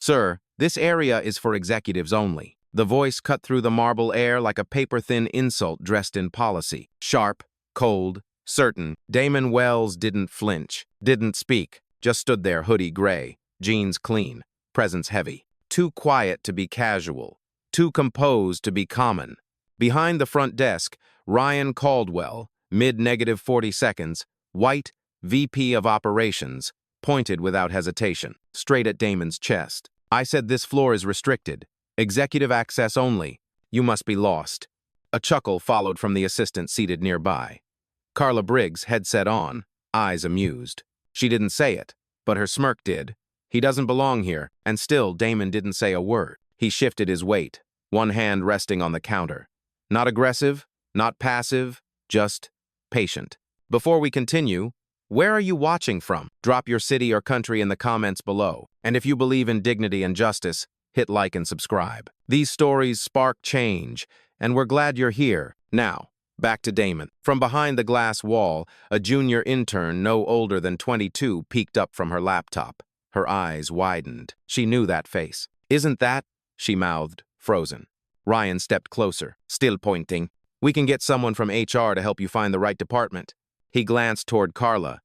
"Sir, this area is for executives only." The voice cut through the marble air like a paper-thin insult dressed in policy. Sharp, cold, certain. Damon Wells didn't flinch, didn't speak, just stood there, hoodie gray, jeans clean, presence heavy. Too quiet to be casual, too composed to be common. Behind the front desk, Ryan Caldwell, mid-40 seconds, white, VP of Operations, pointed without hesitation, straight at Damon's chest. "I said this floor is restricted. Executive access only. You must be lost." A chuckle followed from the assistant seated nearby. Carla Briggs, headset on, eyes amused. She didn't say it, but her smirk did. He doesn't belong here, and still Damon didn't say a word. He shifted his weight, one hand resting on the counter. Not aggressive, not passive, just patient. "Before we continue, where are you watching from? Drop your city or country in the comments below. And if you believe in dignity and justice, hit like and subscribe. These stories spark change, and we're glad you're here. Now, back to Damon. From behind the glass wall, a junior intern no older than 22 peeked up from her laptop. Her eyes widened. She knew that face. "Isn't that?" she mouthed, frozen. Ryan stepped closer, still pointing. "We can get someone from HR to help you find the right department." He glanced toward Carla.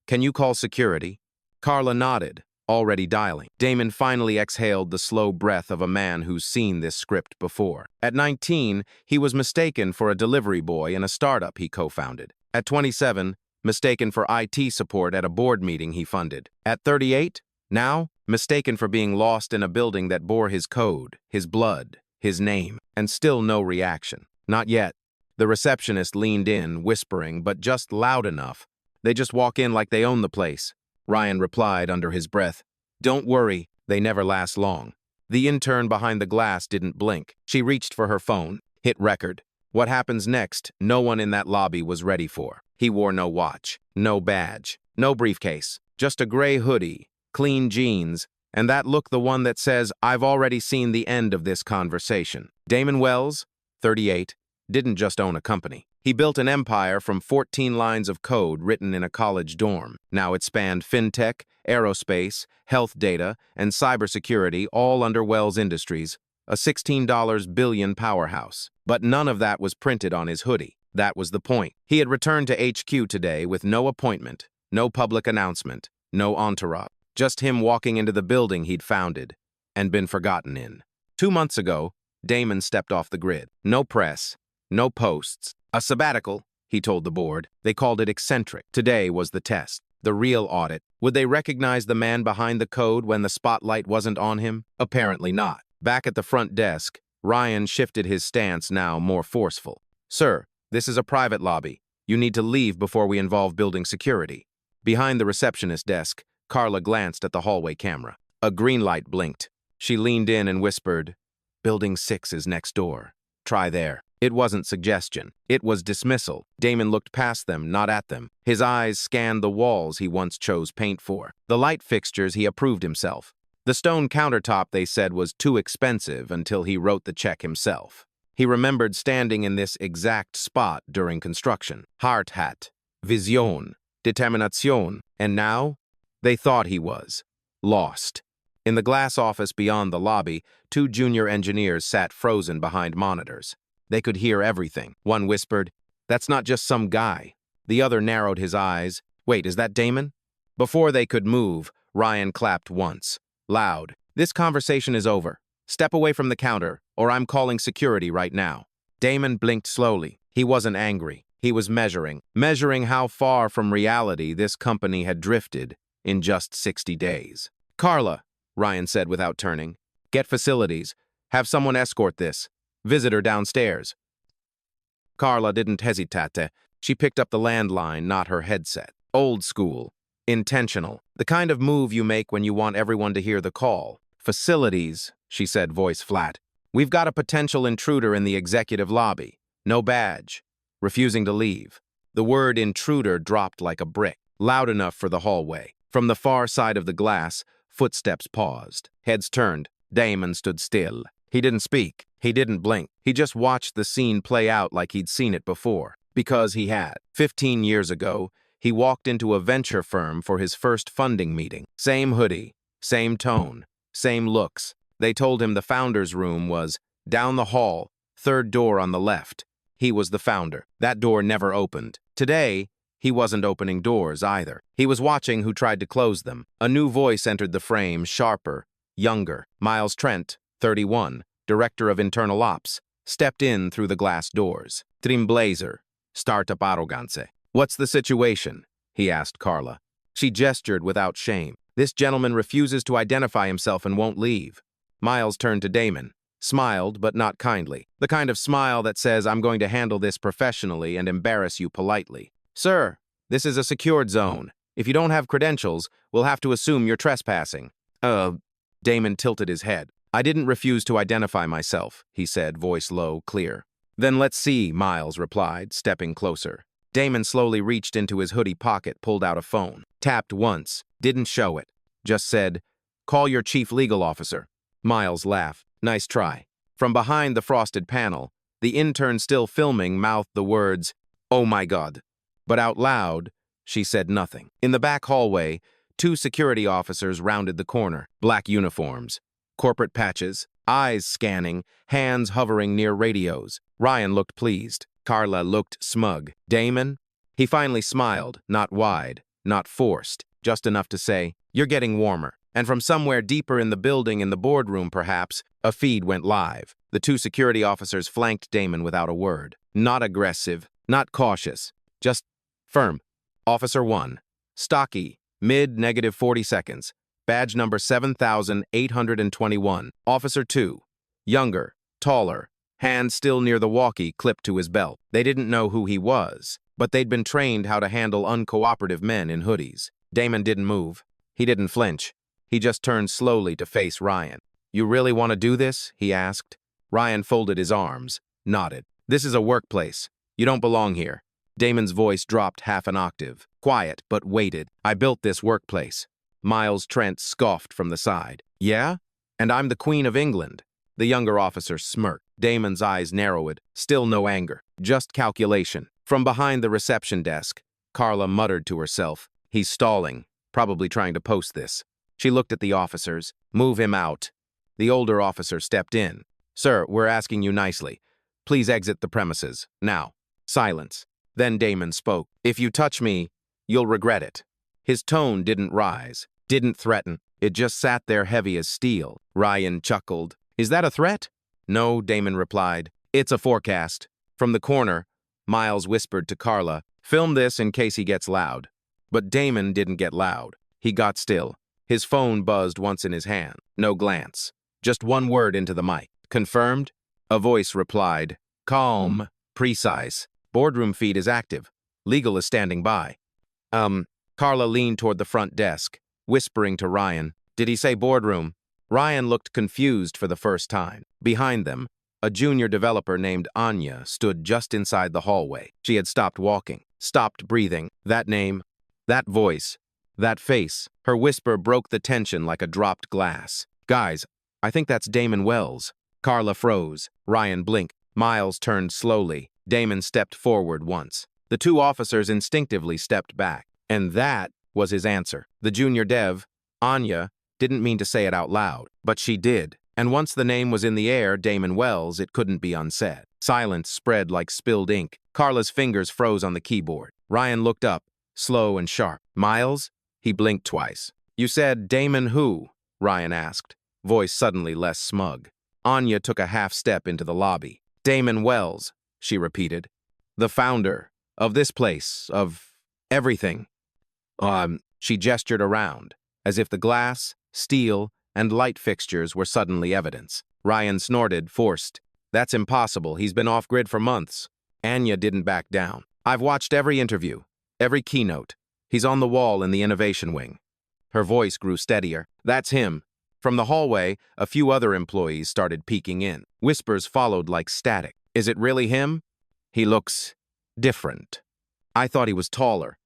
"Can you call security?" Carla nodded, already dialing. Damon finally exhaled the slow breath of a man who's seen this script before. At 19, he was mistaken for a delivery boy in a startup he co-founded. At 27, mistaken for IT support at a board meeting he funded. At 38, now, mistaken for being lost in a building that bore his code, his blood, his name, and still no reaction. Not yet. The receptionist leaned in, whispering, but just loud enough. "They just walk in like they own the place." Ryan replied under his breath, "Don't worry, they never last long." The intern behind the glass didn't blink. She reached for her phone, hit record. What happens next, no one in that lobby was ready for. He wore no watch, no badge, no briefcase, just a gray hoodie, clean jeans, and that look, the one that says, "I've already seen the end of this conversation." Damon Wells, 38, didn't just own a company. He built an empire from 14 lines of code written in a college dorm. Now it spanned fintech, aerospace, health data, and cybersecurity, all under Wells Industries, a $16 billion powerhouse. But none of that was printed on his hoodie. That was the point. He had returned to HQ today with no appointment, no public announcement, no entourage. Just him walking into the building he'd founded and been forgotten in. 2 months ago, Damon stepped off the grid. No press, no posts. A sabbatical, he told the board. They called it eccentric. Today was the test, the real audit. Would they recognize the man behind the code when the spotlight wasn't on him? Apparently not. Back at the front desk, Ryan shifted his stance, now more forceful. "Sir, this is a private lobby. You need to leave before we involve building security." Behind the receptionist desk, Carla glanced at the hallway camera. A green light blinked. She leaned in and whispered, "Building 6 is next door. Try there." It wasn't suggestion. It was dismissal. Damon looked past them, not at them. His eyes scanned the walls he once chose paint for. The light fixtures he approved himself. The stone countertop they said was too expensive until he wrote the check himself. He remembered standing in this exact spot during construction. Hard hat, vision, determination, and now? They thought he was lost. In the glass office beyond the lobby, 2 junior engineers sat frozen behind monitors. They could hear everything. One whispered, "That's not just some guy." The other narrowed his eyes. "Wait, is that Damon?" Before they could move, Ryan clapped once. Loud. "This conversation is over. Step away from the counter, or I'm calling security right now." Damon blinked slowly. He wasn't angry. He was measuring how far from reality this company had drifted in just 60 days. "Carla," Ryan said without turning, "get facilities. Have someone escort this. Visitor downstairs." Carla didn't hesitate. She picked up the landline, not her headset. Old school. Intentional. The kind of move you make when you want everyone to hear the call. "Facilities," she said, voice flat. "We've got a potential intruder in the executive lobby. No badge. Refusing to leave." The word intruder dropped like a brick, loud enough for the hallway. From the far side of the glass, footsteps paused. Heads turned. Damon stood still. He didn't speak. He didn't blink. He just watched the scene play out like he'd seen it before. Because he had. 15 years ago, he walked into a venture firm for his first funding meeting. Same hoodie, same tone, Same looks. They told him the founder's room was down the hall, third door on the left. He was the founder. That door never opened. Today, he wasn't opening doors either. He was watching who tried to close them. A new voice entered the frame, sharper, younger. Miles Trent, 31, director of internal ops, stepped in through the glass doors. Trimblazer, startup arrogance. What's the situation? He asked Carla. She gestured without shame. This gentleman refuses to identify himself and won't leave. Miles turned to Damon, smiled but not kindly. The kind of smile that says, I'm going to handle this professionally and embarrass you politely. Sir, this is a secured zone. If you don't have credentials, we'll have to assume you're trespassing. Damon tilted his head. I didn't refuse to identify myself, he said, voice low, clear. Then let's see, Miles replied, stepping closer. Damon slowly reached into his hoodie pocket, pulled out a phone. Tapped once, didn't show it. Just said, call your chief legal officer. Miles laughed. Nice try. From behind the frosted panel, the intern still filming mouthed the words, oh my God. But out loud, she said nothing. In the back hallway, 2 security officers rounded the corner. Black uniforms, corporate patches, eyes scanning, hands hovering near radios. Ryan looked pleased. Carla looked smug. Damon? He finally smiled, not wide, not forced, just enough to say, you're getting warmer. And from somewhere deeper in the building, in the boardroom perhaps, a feed went live. The 2 security officers flanked Damon without a word. Not aggressive, not cautious, just firm. Officer 1, stocky, mid -40 seconds, badge number 7821. Officer 2, younger, taller, hand still near the walkie clipped to his belt. They didn't know who he was, but they'd been trained how to handle uncooperative men in hoodies. Damon didn't move. He didn't flinch. He just turned slowly to face Ryan. You really want to do this? He asked. Ryan folded his arms, nodded. This is a workplace. You don't belong here. Damon's voice dropped half an octave. Quiet, but weighted. I built this workplace. Miles Trent scoffed from the side. Yeah? And I'm the Queen of England. The younger officer smirked. Damon's eyes narrowed. Still no anger. Just calculation. From behind the reception desk, Carla muttered to herself. He's stalling, probably trying to post this. She looked at the officers. Move him out. The older officer stepped in. Sir, we're asking you nicely. Please exit the premises. Now. Silence. Then Damon spoke. If you touch me, you'll regret it. His tone didn't rise, didn't threaten. It just sat there heavy as steel. Ryan chuckled. Is that a threat? No, Damon replied. It's a forecast. From the corner, Miles whispered to Carla, film this in case he gets loud. But Damon didn't get loud. He got still. His phone buzzed once in his hand. No glance. Just one word into the mic. Confirmed? A voice replied. Calm. Precise. Boardroom feed is active. Legal is standing by. Carla leaned toward the front desk, whispering to Ryan. Did he say boardroom? Ryan looked confused for the first time. Behind them, a junior developer named Anya stood just inside the hallway. She had stopped walking, stopped breathing. That name, that voice, that face. Her whisper broke the tension like a dropped glass. Guys, I think that's Damon Wells. Carla froze. Ryan blinked. Miles turned slowly. Damon stepped forward once. The 2 officers instinctively stepped back. And that was his answer. The junior dev, Anya, didn't mean to say it out loud, but she did. And once the name was in the air, Damon Wells, it couldn't be unsaid. Silence spread like spilled ink. Carla's fingers froze on the keyboard. Ryan looked up, slow and sharp. Miles? He blinked twice. You said Damon who? Ryan asked, voice suddenly less smug. Anya took a half step into the lobby. Damon Wells, she repeated. The founder of this place, of everything. She gestured around, as if the glass, steel, and light fixtures were suddenly evidence. Ryan snorted, forced. That's impossible. He's been off-grid for months. Anya didn't back down. I've watched every interview, every keynote. He's on the wall in the innovation wing. Her voice grew steadier. That's him. From the hallway, a few other employees started peeking in. Whispers followed like static. Is it really him? He looks different. I thought he was taller.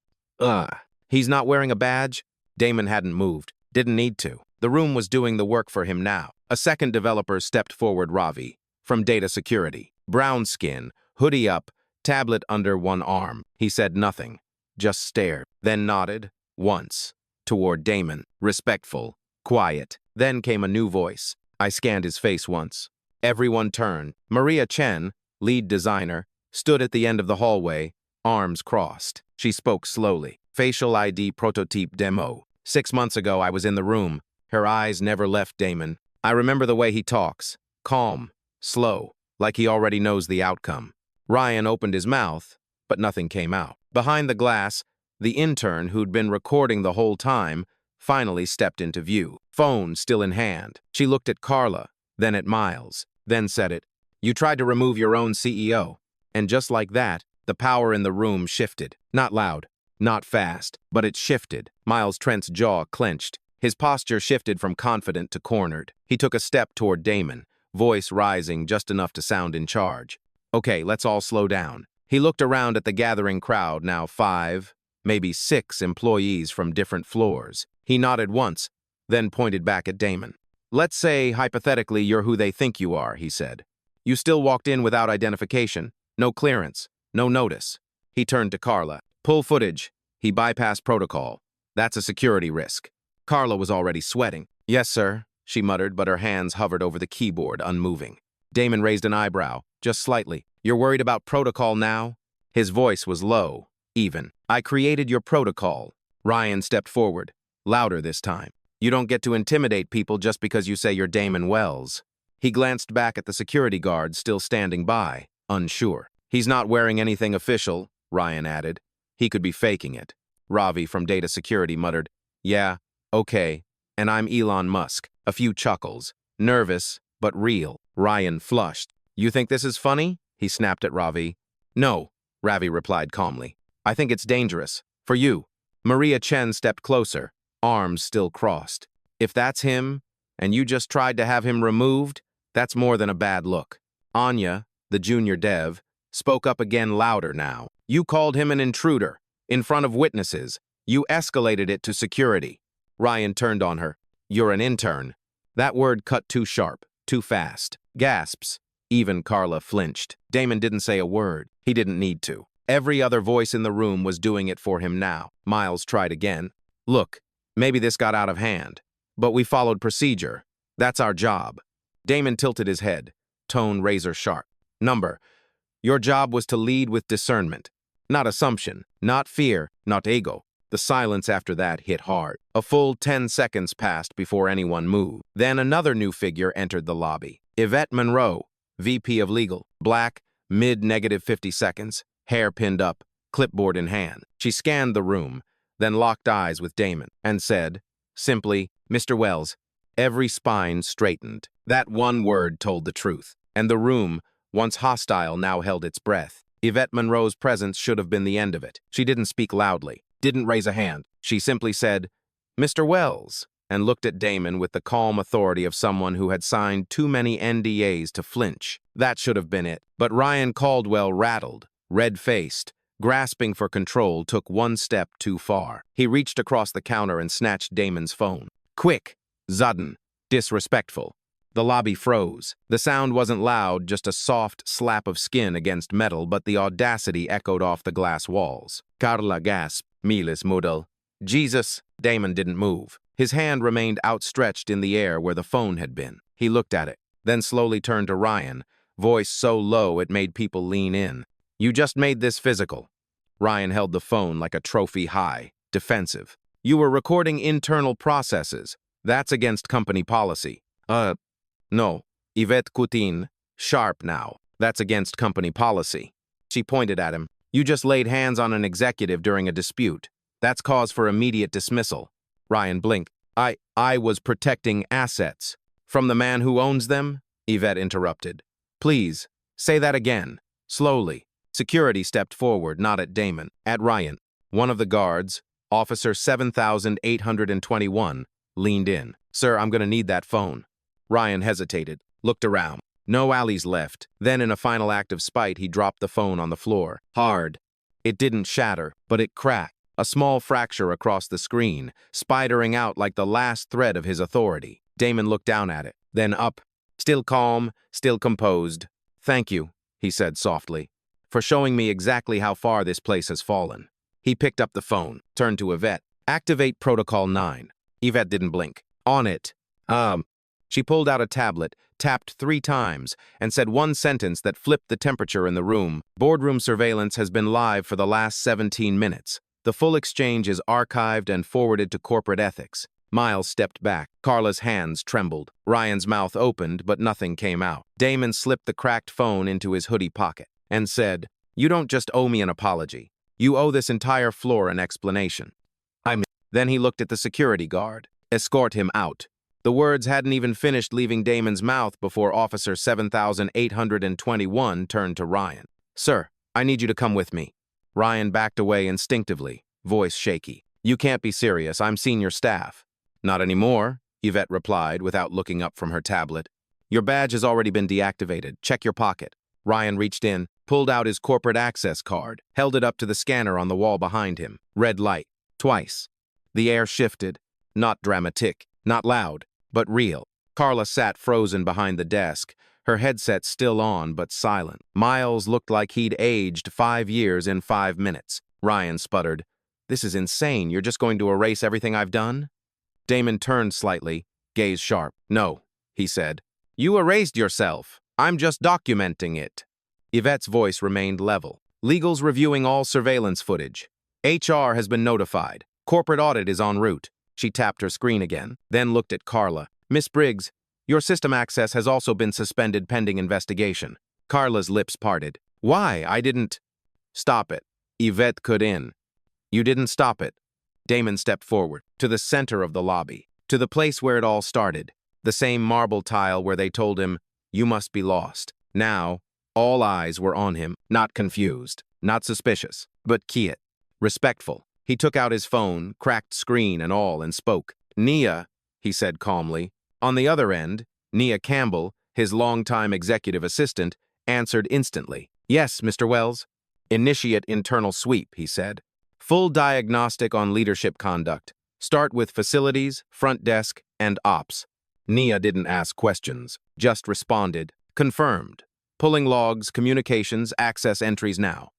He's not wearing a badge? Damon hadn't moved. Didn't need to. The room was doing the work for him now. A second developer stepped forward, Ravi, from data security. Brown skin, hoodie up, tablet under one arm. He said nothing, just stared, then nodded, once, toward Damon. Respectful, quiet. Then came a new voice. I scanned his face once. Everyone turned. Maria Chen, lead designer, stood at the end of the hallway, arms crossed. She spoke slowly. Facial ID prototype demo. 6 months ago, I was in the room. Her eyes never left Damon. I remember the way he talks. Calm, slow, like he already knows the outcome. Ryan opened his mouth, but nothing came out. Behind the glass, the intern who'd been recording the whole time finally stepped into view, phone still in hand. She looked at Carla, then at Miles, then said it. You tried to remove your own CEO. And just like that, the power in the room shifted. Not loud, not fast, but it shifted. Miles Trent's jaw clenched. His posture shifted from confident to cornered. He took a step toward Damon, voice rising just enough to sound in charge. Okay, let's all slow down. He looked around at the gathering crowd, now 5, maybe 6 employees from different floors. He nodded once, then pointed back at Damon. Let's say, hypothetically, you're who they think you are, he said. You still walked in without identification, no clearance, no notice. He turned to Carla. Pull footage. He bypassed protocol. That's a security risk. Carla was already sweating. Yes, sir, she muttered, but her hands hovered over the keyboard, unmoving. Damon raised an eyebrow, just slightly. You're worried about protocol now? His voice was low, even. I created your protocol. Ryan stepped forward, louder this time. You don't get to intimidate people just because you say you're Damon Wells. He glanced back at the security guard still standing by, unsure. He's not wearing anything official, Ryan added. He could be faking it. Ravi from Data Security muttered, Yeah, okay, and I'm Elon Musk. A few chuckles. Nervous, but real. Ryan flushed. You think this is funny? He snapped at Ravi. No, Ravi replied calmly. I think it's dangerous. For you. Maria Chen stepped closer, arms still crossed. If that's him, and you just tried to have him removed, that's more than a bad look. Anya, the junior dev, spoke up again louder now. You called him an intruder, in front of witnesses. You escalated it to security. Ryan turned on her. You're an intern. That word cut too sharp, too fast. Gasps. Even Carla flinched. Damon didn't say a word. He didn't need to. Every other voice in the room was doing it for him now. Miles tried again. Look, maybe this got out of hand, but we followed procedure. That's our job. Damon tilted his head, tone razor sharp. Number, your job was to lead with discernment. Not assumption, not fear, not ego. The silence after that hit hard. A full 10 seconds passed before anyone moved. Then another new figure entered the lobby. Yvette Monroe, VP of Legal. Black, mid-50 seconds, hair pinned up, clipboard in hand. She scanned the room, then locked eyes with Damon, and said, simply, Mr. Wells. Every spine straightened. That one word told the truth. And the room, once hostile, now held its breath. Yvette Monroe's presence should have been the end of it. She didn't speak loudly, didn't raise a hand. She simply said, Mr. Wells, and looked at Damon with the calm authority of someone who had signed too many NDAs to flinch. That should have been it. But Ryan Caldwell rattled, red-faced, grasping for control, took one step too far. He reached across the counter and snatched Damon's phone. Quick, sudden, disrespectful. The lobby froze. The sound wasn't loud, just a soft slap of skin against metal, but the audacity echoed off the glass walls. Carla gasped, Miles Moodle. Jesus! Damon didn't move. His hand remained outstretched in the air where the phone had been. He looked at it, then slowly turned to Ryan, voice so low it made people lean in. You just made this physical. Ryan held the phone like a trophy high, defensive. You were recording internal processes. That's against company policy. No. Yvette Coutin, sharp now. That's against company policy. She pointed at him. You just laid hands on an executive during a dispute. That's cause for immediate dismissal. Ryan blinked. I was protecting assets. From the man who owns them? Yvette interrupted. Please, say that again. Slowly. Security stepped forward, not at Damon, at Ryan. One of the guards, Officer 7821, leaned in. Sir, I'm going to need that phone. Ryan hesitated, looked around. No alleys left. Then in a final act of spite, he dropped the phone on the floor. Hard. It didn't shatter, but it cracked. A small fracture across the screen, spidering out like the last thread of his authority. Damon looked down at it, then up. Still calm, still composed. Thank you, he said softly, for showing me exactly how far this place has fallen. He picked up the phone, turned to Yvette. Activate Protocol 9. Yvette didn't blink. On it. She pulled out a tablet, tapped 3 times, and said one sentence that flipped the temperature in the room. Boardroom surveillance has been live for the last 17 minutes. The full exchange is archived and forwarded to corporate ethics. Miles stepped back. Carla's hands trembled. Ryan's mouth opened, but nothing came out. Damon slipped the cracked phone into his hoodie pocket and said, "You don't just owe me an apology. You owe this entire floor an explanation." Then he looked at the security guard. "Escort him out." The words hadn't even finished leaving Damon's mouth before Officer 7821 turned to Ryan. "Sir, I need you to come with me." Ryan backed away instinctively, voice shaky. "You can't be serious. I'm senior staff." "Not anymore," Yvette replied without looking up from her tablet. "Your badge has already been deactivated. Check your pocket." Ryan reached in, pulled out his corporate access card, held it up to the scanner on the wall behind him. Red light. Twice. The air shifted. Not dramatic, not loud, but real. Carla sat frozen behind the desk, her headset still on but silent. Miles looked like he'd aged 5 years in 5 minutes. Ryan sputtered, "This is insane. You're just going to erase everything I've done?" Damon turned slightly, gaze sharp. "No," he said. "You erased yourself. I'm just documenting it." Yvette's voice remained level. "Legal's reviewing all surveillance footage. HR has been notified. Corporate audit is en route." She tapped her screen again, then looked at Carla. "Miss Briggs, your system access has also been suspended pending investigation." Carla's lips parted. "Why? I didn't—" "Stop it." Yvette cut in. "You didn't stop it." Damon stepped forward, to the center of the lobby, to the place where it all started, the same marble tile where they told him, "You must be lost." Now, all eyes were on him, not confused, not suspicious, but quiet, respectful. He took out his phone, cracked screen and all, and spoke. "Nia," he said calmly. On the other end, Nia Campbell, his longtime executive assistant, answered instantly. "Yes, Mr. Wells." "Initiate internal sweep," he said. "Full diagnostic on leadership conduct. Start with facilities, front desk, and ops." Nia didn't ask questions, just responded. "Confirmed. Pulling logs, communications, access entries now."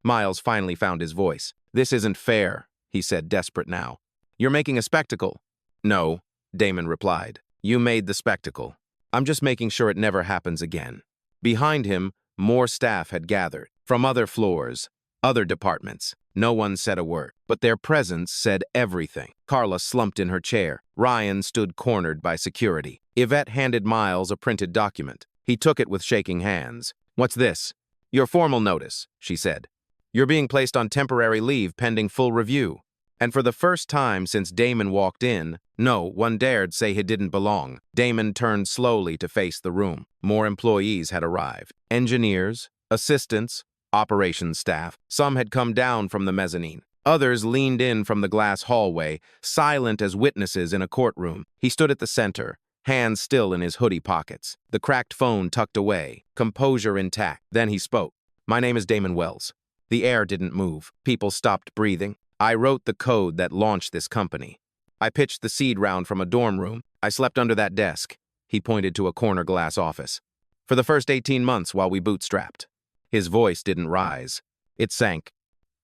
Miles finally found his voice. "This isn't fair," he said, desperate now. "You're making a spectacle." "No," Damon replied. "You made the spectacle. I'm just making sure it never happens again." Behind him, more staff had gathered. From other floors, other departments. No one said a word, but their presence said everything. Carla slumped in her chair. Ryan stood cornered by security. Yvette handed Miles a printed document. He took it with shaking hands. "What's this?" "Your formal notice," she said. "You're being placed on temporary leave pending full review." And for the first time since Damon walked in, no one dared say he didn't belong. Damon turned slowly to face the room. More employees had arrived. Engineers, assistants, operations staff. Some had come down from the mezzanine. Others leaned in from the glass hallway, silent as witnesses in a courtroom. He stood at the center, hands still in his hoodie pockets, the cracked phone tucked away, composure intact. Then he spoke. "My name is Damon Wells." The air didn't move. People stopped breathing. "I wrote the code that launched this company. I pitched the seed round from a dorm room. I slept under that desk." He pointed to a corner glass office. "For the first 18 months while we bootstrapped." His voice didn't rise. It sank.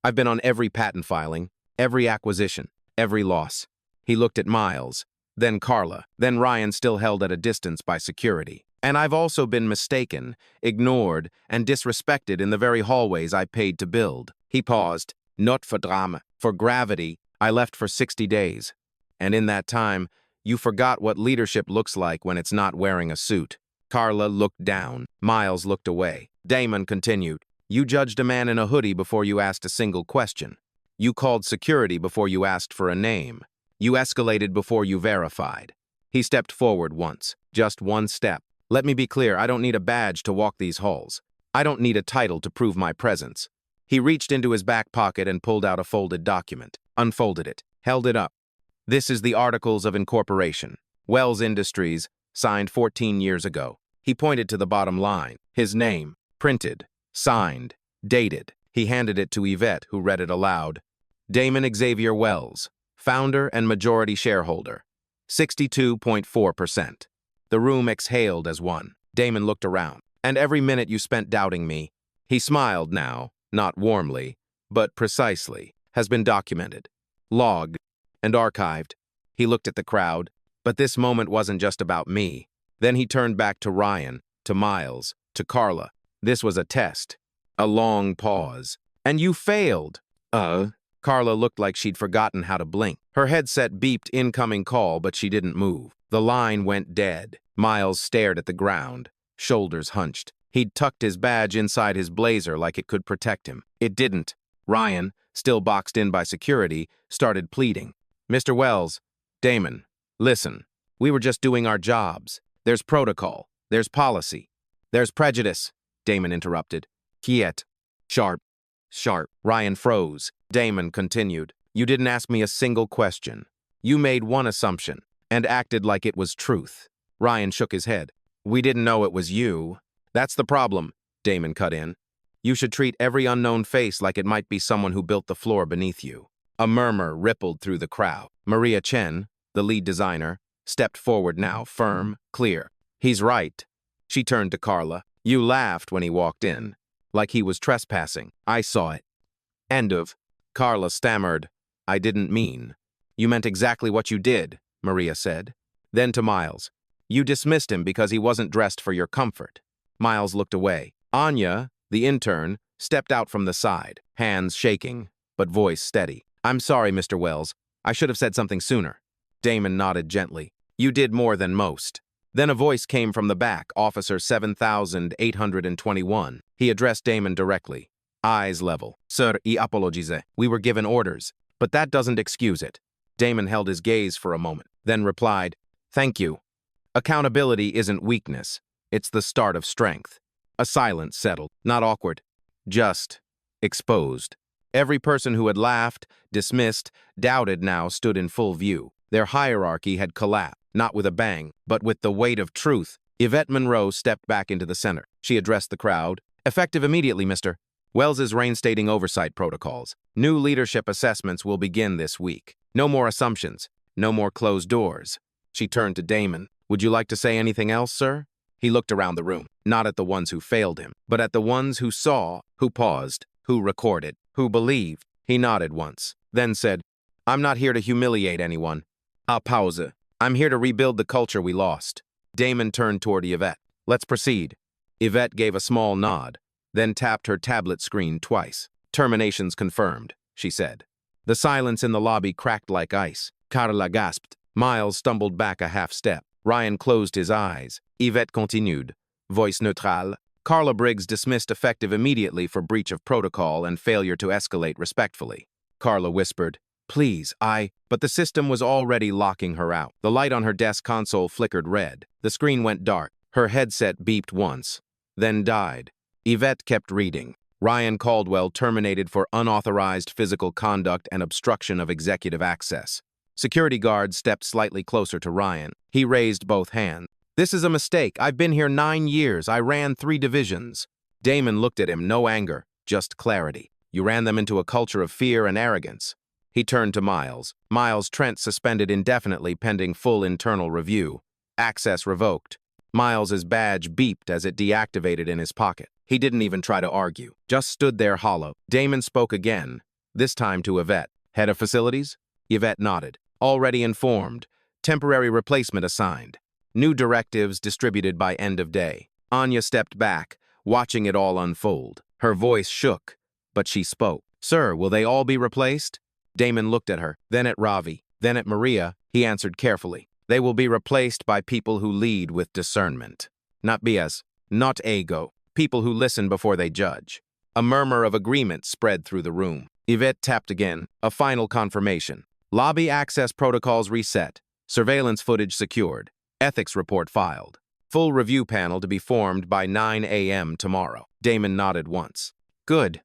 "I've been on every patent filing, every acquisition, every loss." He looked at Miles, then Carla, then Ryan, still held at a distance by security. "And I've also been mistaken, ignored, and disrespected in the very hallways I paid to build." He paused. "Not for drama. For gravity, I left for 60 days. And in that time, you forgot what leadership looks like when it's not wearing a suit." Carla looked down. Miles looked away. Damon continued. "You judged a man in a hoodie before you asked a single question. You called security before you asked for a name. You escalated before you verified." He stepped forward once, just one step. "Let me be clear, I don't need a badge to walk these halls. I don't need a title to prove my presence." He reached into his back pocket and pulled out a folded document, unfolded it, held it up. "This is the Articles of Incorporation. Wells Industries, signed 14 years ago." He pointed to the bottom line. His name, printed, signed, dated. He handed it to Yvette, who read it aloud. "Damon Xavier Wells, founder and majority shareholder, 62.4%. The room exhaled as one. Damon looked around. "And every minute you spent doubting me." He smiled now, not warmly, but precisely, "has been documented, logged, and archived." He looked at the crowd. But this moment wasn't just about me. Then he turned back to Ryan, to Miles, to Carla. This was a test. A long pause. And you failed. Carla looked like she'd forgotten how to blink. Her headset beeped incoming call, but she didn't move. The line went dead. Miles stared at the ground, shoulders hunched. He'd tucked his badge inside his blazer like it could protect him. It didn't. Ryan, still boxed in by security, started pleading. Mr. Wells, Damon, listen. We were just doing our jobs. There's protocol. There's policy. There's prejudice, Damon interrupted. Quiet. Sharp. Sharp. Ryan froze. Damon continued. You didn't ask me a single question. You made one assumption and acted like it was truth. Ryan shook his head. We didn't know it was you. That's the problem, Damon cut in. You should treat every unknown face like it might be someone who built the floor beneath you. A murmur rippled through the crowd. Maria Chen, the lead designer, stepped forward now, firm, clear. He's right. She turned to Carla. You laughed when he walked in, like he was trespassing. I saw it. End of. Carla stammered. I didn't mean. You meant exactly what you did, Maria said. Then to Miles. You dismissed him because he wasn't dressed for your comfort. Miles looked away. Anya, the intern, stepped out from the side, hands shaking, but voice steady. I'm sorry, Mr. Wells. I should have said something sooner. Damon nodded gently. You did more than most. Then a voice came from the back, Officer 7821. He addressed Damon directly. Eyes level. Sir, I apologize. We were given orders, but that doesn't excuse it. Damon held his gaze for a moment, then replied, Thank you. Accountability isn't weakness. It's the start of strength. A silence settled, not awkward, just exposed. Every person who had laughed, dismissed, doubted now stood in full view. Their hierarchy had collapsed, not with a bang, but with the weight of truth. Yvette Monroe stepped back into the center. She addressed the crowd. Effective immediately, Mr. Wells is reinstating oversight protocols. New leadership assessments will begin this week. No more assumptions. No more closed doors. She turned to Damon. Would you like to say anything else, sir? He looked around the room, not at the ones who failed him, but at the ones who saw, who paused, who recorded, who believed. He nodded once, then said, I'm not here to humiliate anyone. Pause. I'm here to rebuild the culture we lost. Damon turned toward Yvette. Let's proceed. Yvette gave a small nod, then tapped her tablet screen twice. Terminations confirmed, she said. The silence in the lobby cracked like ice. Carla gasped. Miles stumbled back a half step. Ryan closed his eyes. Yvette continued. Voice neutrale. Carla Briggs dismissed effective immediately for breach of protocol and failure to escalate respectfully. Carla whispered, Please, But the system was already locking her out. The light on her desk console flickered red. The screen went dark. Her headset beeped once, then died. Yvette kept reading. Ryan Caldwell terminated for unauthorized physical conduct and obstruction of executive access. Security guards stepped slightly closer to Ryan. He raised both hands. This is a mistake. I've been here 9 years. I ran 3 divisions. Damon looked at him, no anger, just clarity. You ran them into a culture of fear and arrogance. He turned to Miles. Miles Trent suspended indefinitely pending full internal review. Access revoked. Miles's badge beeped as it deactivated in his pocket. He didn't even try to argue, just stood there hollow. Damon spoke again, this time to Yvette. Head of facilities? Yvette nodded. Already informed. Temporary replacement assigned. New directives distributed by end of day. Anya stepped back, watching it all unfold. Her voice shook, but she spoke. Sir, will they all be replaced? Damon looked at her, then at Ravi, then at Maria. He answered carefully. They will be replaced by people who lead with discernment. Not BS, not ego. People who listen before they judge. A murmur of agreement spread through the room. Yvette tapped again, a final confirmation. Lobby access protocols reset. Surveillance footage secured. Ethics report filed. Full review panel to be formed by 9 a.m. tomorrow. Damon nodded once. Good.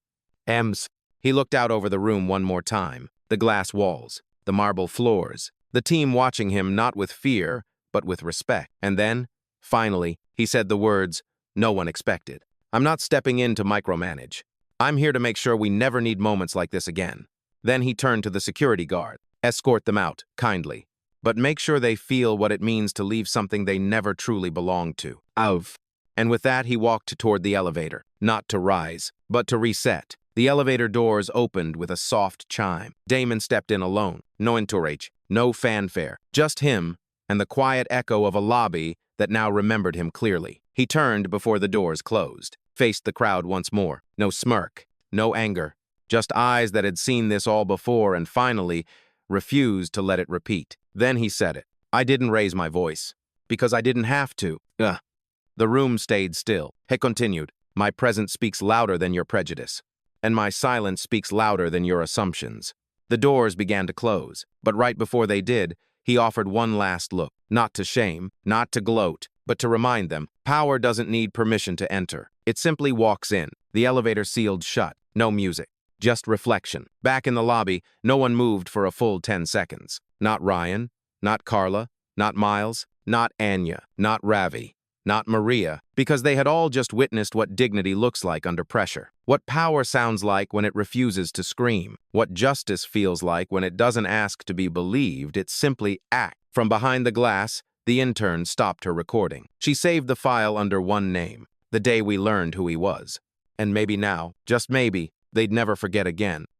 Ems. He looked out over the room one more time. The glass walls, the marble floors, the team watching him not with fear, but with respect. And then, finally, he said the words no one expected. I'm not stepping in to micromanage. I'm here to make sure we never need moments like this again. Then he turned to the security guard. Escort them out, kindly. But make sure they feel what it means to leave something they never truly belonged to. And with that, he walked toward the elevator, not to rise, but to reset. The elevator doors opened with a soft chime. Damon stepped in alone. No entourage, no fanfare. Just him, and the quiet echo of a lobby that now remembered him clearly. He turned before the doors closed, faced the crowd once more. No smirk, no anger, just eyes that had seen this all before and finally refused to let it repeat. Then he said it. I didn't raise my voice, because I didn't have to. Ugh. The room stayed still. He continued, my presence speaks louder than your prejudice, and my silence speaks louder than your assumptions. The doors began to close, but right before they did, he offered one last look, not to shame, not to gloat, but to remind them, power doesn't need permission to enter. It simply walks in. The elevator sealed shut. No music, just reflection. Back in the lobby, no one moved for a full 10 seconds. Not Ryan, not Carla, not Miles, not Anya, not Ravi, not Maria, because they had all just witnessed what dignity looks like under pressure. What power sounds like when it refuses to scream. What justice feels like when it doesn't ask to be believed, it simply acts. From behind the glass, the intern stopped her recording. She saved the file under one name, the day we learned who he was. And maybe now, just maybe, they'd never forget again.